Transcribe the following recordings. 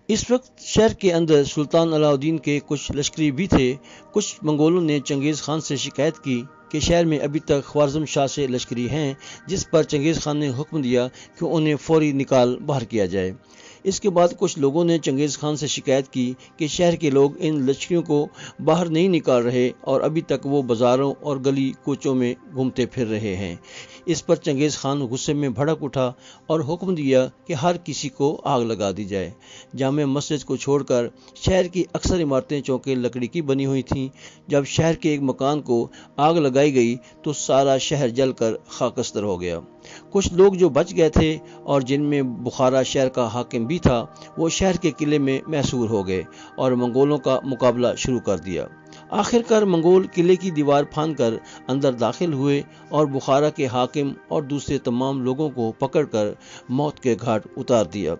اس وقت شہر کے اندر سلطان علاء الدین کے کچھ لشکری بھی تھے۔ کچھ منگولوں نے چنگیز خان سے شکایت کی کہ شہر میں ابھی تک خوارزم شاہ سے لشکری ہیں، جس پر چنگیز خان نے حکم دیا کہ انہیں فوری نکال باہر کیا جائے۔ اس کے بعد کچھ لوگوں نے چنگیز خان سے شکایت کی کہ شہر کے لوگ ان لشکریوں کو باہر نہیں نکال رہے اور ابھی تک وہ بازاروں اور گلی کوچوں میں گھومتے پھر رہے ہیں۔ اس پر چنگیز خان غصے میں بھڑک اٹھا اور حکم دیا کہ ہر کسی کو آگ لگا دی جائے۔ جامع مسجد کو چھوڑ کر شہر کی اکثر عمارتیں چونکہ لکڑی کی بنی ہوئی تھیں۔ جب شہر کے ایک مکان کو آگ لگائی گئی تو سارا شہر جل کر خاکستر ہو گیا۔ کچھ لوگ جو بچ گئے تھے اور جن میں بخارا شہر کا حاکم بھی تھا، وہ شہر کے قلعے میں محصور ہو گئے اور منگولوں کا مقابلہ شروع کر دیا۔ آخر کار منگول قلعے کی دیوار پھاند کر اندر داخل ہوئے اور بخارا کے حاکم اور دوسرے تمام لوگوں کو پکڑ کر موت کے گھاٹ اتار دیا۔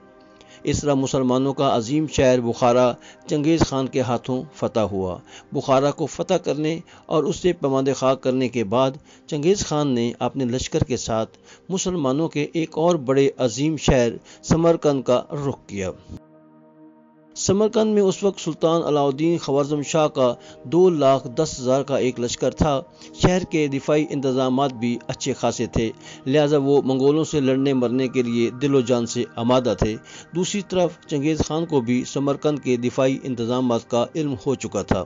اس طرح مسلمانوں کا عظیم شہر بخارا چنگیز خان کے ہاتھوں فتح ہوا۔ بخارا کو فتح کرنے اور اس سے پیماندہ خاک کرنے کے بعد چنگیز خان نے اپنے لشکر کے ساتھ مسلمانوں کے ایک اور بڑے عظیم شہر سمرقند کا رخ کیا۔ سمرقند میں اس وقت سلطان علاء الدین خوارزم شاہ کا 2,10,000 کا ایک لشکر تھا۔ شہر کے دفاعی انتظامات بھی اچھے خاصے تھے، لہٰذا وہ منگولوں سے لڑنے مرنے کے لیے دل و جان سے آمادہ تھے۔ دوسری طرف چنگیز خان کو بھی سمرقند کے دفاعی انتظامات کا علم ہو چکا تھا۔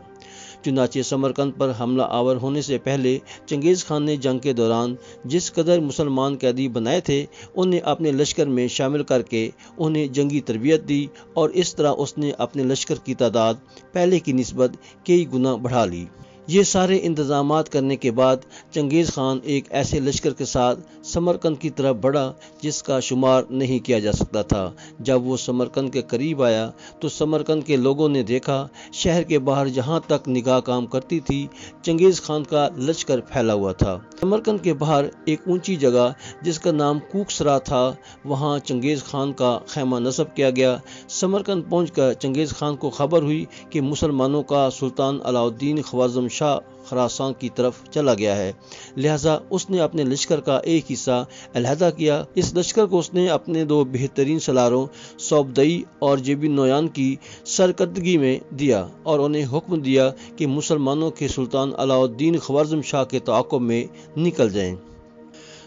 چنانچہ سمرقند پر حملہ آور ہونے سے پہلے چنگیز خان نے جنگ کے دوران جس قدر مسلمان قیدی بنائے تھے، انہیں اپنے لشکر میں شامل کر کے انہیں جنگی تربیت دی اور اس طرح اس نے اپنے لشکر کی تعداد پہلے کی نسبت کئی گنا بڑھا لی۔ یہ سارے انتظامات کرنے کے بعد چنگیز خان ایک ایسے لشکر کے ساتھ سمرقند کی طرف بڑھا جس کا شمار نہیں کیا جا سکتا تھا۔ جب وہ سمرقند کے قریب آیا تو سمرقند کے لوگوں نے دیکھا شہر کے باہر جہاں تک نگاہ کام کرتی تھی چنگیز خان کا لشکر پھیلا ہوا تھا۔ سمرقند کے باہر ایک اونچی جگہ جس کا نام کوکسرا تھا، وہاں چنگیز خان کا خیمہ نصب کیا گیا۔ سمرقند پہنچ کر چنگیز خان کو خبر ہوئی کہ مسلمانوں کا سلطان علاء الدین خوارزم شاہ خراسان کی طرف چلا گیا ہے، لہٰذا اس نے اپنے لشکر کا ایک حصہ علیحدہ کیا۔ اس لشکر کو اس نے اپنے 2 بہترین سالاروں صوبدئی اور جیبی نویان کی سرکردگی میں دیا اور انہیں حکم دیا کہ مسلمانوں کے سلطان علاء الدین خوارزم شاہ کے تعاقب میں نکل جائیں۔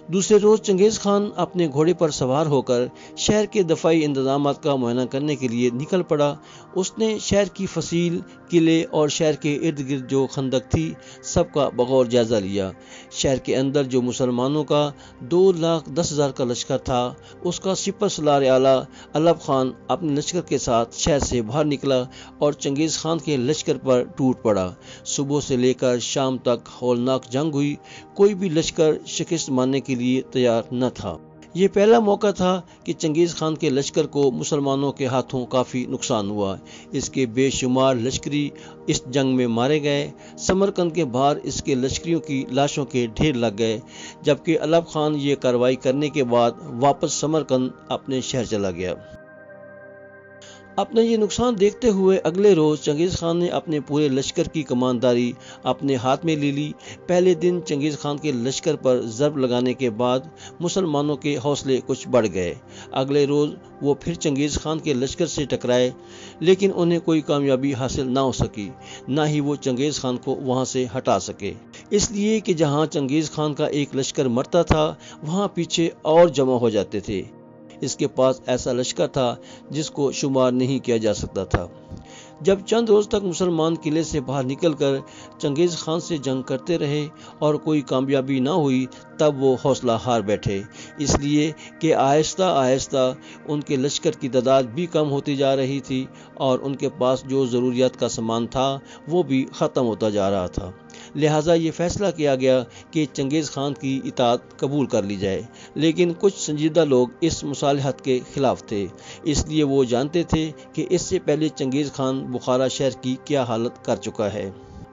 دوسرے روز چنگیز خان اپنے گھوڑے پر سوار ہو کر شہر کے دفاعی انتظامات کا معائنہ کرنے کے لیے نکل پڑا۔ اس نے شہر کی فصیل، قلعے اور شہر کے ارد گرد جو خندق تھی سب کا بغور جائزہ لیا۔ شہر کے اندر جو مسلمانوں کا 2,10,000 کا لشکر تھا، اس کا سپہ سالار اعلیٰ علب خان اپنے لشکر کے ساتھ شہر سے باہر نکلا اور چنگیز خان کے لشکر پر ٹوٹ پڑا۔ صبح سے لے کر شام تک ہولناک جنگ ہوئی، کوئی بھی لشکر شکست ماننے کے لیے تیار نہ تھا۔ یہ پہلا موقع تھا کہ چنگیز خان کے لشکر کو مسلمانوں کے ہاتھوں کافی نقصان ہوا۔ اس کے بے شمار لشکری اس جنگ میں مارے گئے۔ سمرقند کے باہر اس کے لشکریوں کی لاشوں کے ڈھیر لگ گئے، جبکہ علب خان یہ کارروائی کرنے کے بعد واپس سمرقند اپنے شہر چلا گیا۔ اپنا یہ نقصان دیکھتے ہوئے اگلے روز چنگیز خان نے اپنے پورے لشکر کی کمانداری اپنے ہاتھ میں لے لی۔ پہلے دن چنگیز خان کے لشکر پر ضرب لگانے کے بعد مسلمانوں کے حوصلے کچھ بڑھ گئے۔ اگلے روز وہ پھر چنگیز خان کے لشکر سے ٹکرائے، لیکن انہیں کوئی کامیابی حاصل نہ ہو سکی، نہ ہی وہ چنگیز خان کو وہاں سے ہٹا سکے، اس لیے کہ جہاں چنگیز خان کا ایک لشکر مرتا تھا وہاں پیچھے اور جمع ہو جاتے تھے۔ اس کے پاس ایسا لشکر تھا جس کو شمار نہیں کیا جا سکتا تھا۔ جب چند روز تک مسلمان قلعے سے باہر نکل کر چنگیز خان سے جنگ کرتے رہے اور کوئی کامیابی نہ ہوئی، تب وہ حوصلہ ہار بیٹھے، اس لیے کہ آہستہ آہستہ ان کے لشکر کی تعداد بھی کم ہوتی جا رہی تھی اور ان کے پاس جو ضروریات کا سامان تھا وہ بھی ختم ہوتا جا رہا تھا۔ لہٰذا یہ فیصلہ کیا گیا کہ چنگیز خان کی اطاعت قبول کر لی جائے، لیکن کچھ سنجیدہ لوگ اس مصالحت کے خلاف تھے، اس لیے وہ جانتے تھے کہ اس سے پہلے چنگیز خان بخارا شہر کی کیا حالت کر چکا ہے۔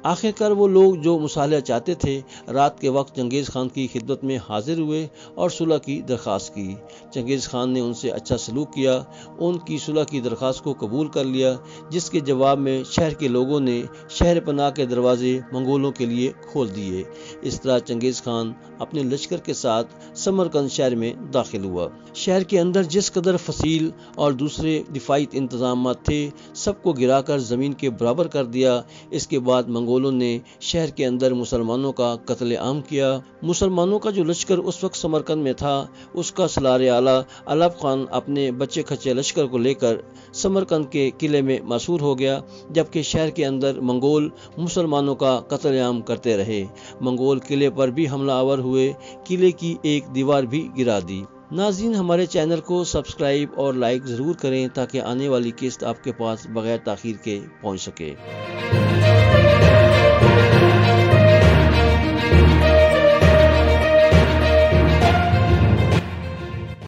آخرکار وہ لوگ جو مصالحہ چاہتے تھے رات کے وقت چنگیز خان کی خدمت میں حاضر ہوئے اور صلح کی درخواست کی۔ چنگیز خان نے ان سے اچھا سلوک کیا، ان کی صلح کی درخواست کو قبول کر لیا، جس کے جواب میں شہر کے لوگوں نے شہر پناہ کے دروازے منگولوں کے لیے کھول دیے۔ اس طرح چنگیز خان اپنے لشکر کے ساتھ سمرقند شہر میں داخل ہوا۔ شہر کے اندر جس قدر فصیل اور دوسرے دفاعی انتظامات تھے سب کو گرا کر زمین کے برابر کر دیا۔ اس کے بعد منگولوں نے شہر کے اندر مسلمانوں کا قتل عام کیا۔ مسلمانوں کا جو لشکر اس وقت سمرقند میں تھا اس کا سالار اعلیٰ علب خان اپنے بچے کھچے لشکر کو لے کر سمرقند کے قلعے میں مسور ہو گیا، جبکہ شہر کے اندر منگول مسلمانوں کا قتل عام کرتے رہے۔ منگول قلعے پر بھی حملہ آور ہوئے، قلعے کی ایک دیوار بھی گرا دی۔ ناظرین، ہمارے چینل کو سبسکرائب اور لائک ضرور کریں تاکہ آنے والی قسط آپ کے پاس بغیر تاخیر کے پہنچ سکے۔